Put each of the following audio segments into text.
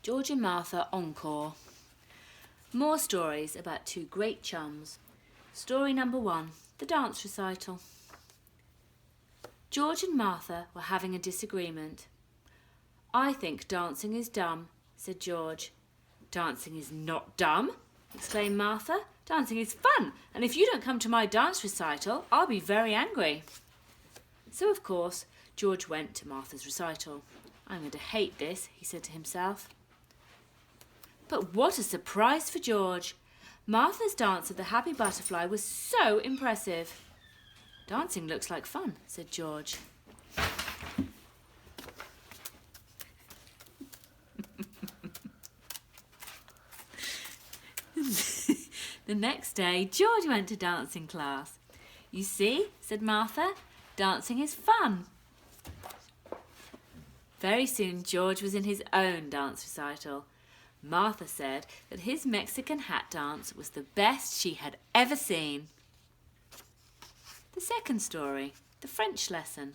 George and Martha Encore. More stories about two great chums. Story number 1, the dance recital. George and Martha were having a disagreement. "I think dancing is dumb," said George. "Dancing is not dumb," exclaimed Martha. "Dancing is fun, and if you don't come to my dance recital, I'll be very angry." So, of course, George went to Martha's recital. "I'm going to hate this," he said to himself. But what a surprise for George! Martha's dance of the Happy Butterfly was so impressive. "Dancing looks like fun," said George. The next day, George went to dancing class. "You see," said Martha, "dancing is fun." Very soon, George was in his own dance recital. Martha said that his Mexican hat dance was the best she had ever seen. The second story, the French lesson.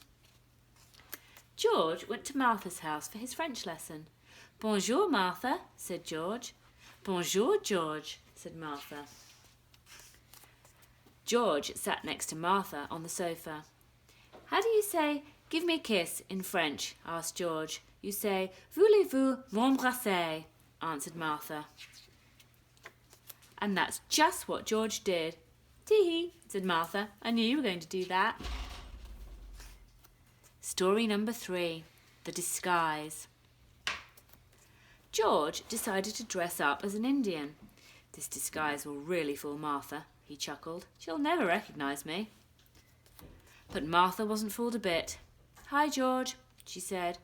George went to Martha's house for his French lesson. "Bonjour, Martha," said George. "Bonjour, George," said Martha. George sat next to Martha on the sofa. "How do you say 'give me a kiss' in French?" asked George. "You say 'Voulez-vous m'embrasser?'" answered Martha. And that's just what George did. "Tee-hee," said Martha. "I knew you were going to do that." Story number 3, the disguise. George decided to dress up as an Indian. "This disguise will really fool Martha," he chuckled. "She'll never recognise me." But Martha wasn't fooled a bit. "Hi, George," she said.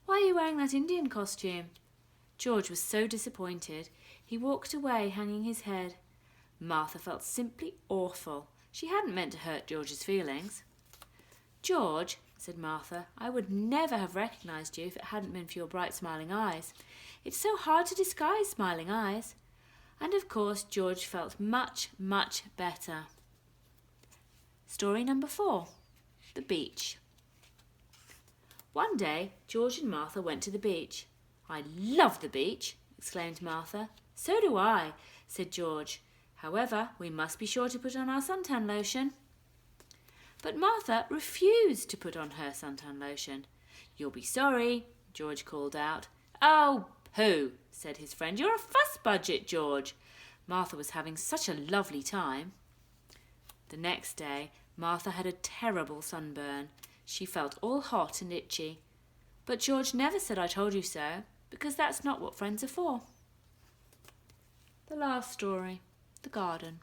"Why are you wearing that Indian costume?" George was so disappointed. He walked away, hanging his head. Martha felt simply awful. She hadn't meant to hurt George's feelings. "George," said Martha, "I would never have recognised you if it hadn't been for your bright smiling eyes. It's so hard to disguise smiling eyes." And of course George felt much, much better. Story number 4, the beach. One day George and Martha went to the beach. "I love the beach," exclaimed Martha. "So do I," said George. "However, we must be sure to put on our suntan lotion." But Martha refused to put on her suntan lotion. "You'll be sorry," George called out. "Oh, pooh," said his friend. "You're a fuss budget, George." Martha was having such a lovely time. The next day, Martha had a terrible sunburn. She felt all hot and itchy. But George never said "I told you so," because that's not what friends are for. The last story, the garden.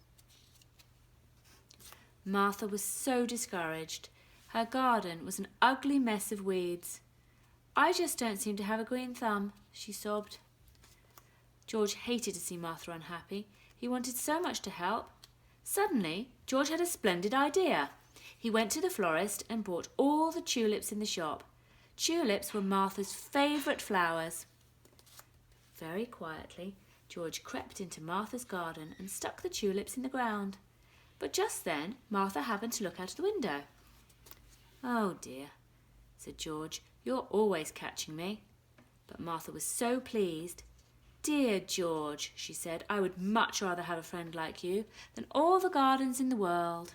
Martha was so discouraged. Her garden was an ugly mess of weeds. "I just don't seem to have a green thumb," she sobbed. George hated to see Martha unhappy. He wanted so much to help. Suddenly, George had a splendid idea. He went to the florist and bought all the tulips in the shop. Tulips were Martha's favourite flowers. Very quietly, George crept into Martha's garden and stuck the tulips in the ground. But just then, Martha happened to look out of the window. "Oh dear," said George, "you're always catching me." But Martha was so pleased. "Dear George," she said, "I would much rather have a friend like you than all the gardens in the world."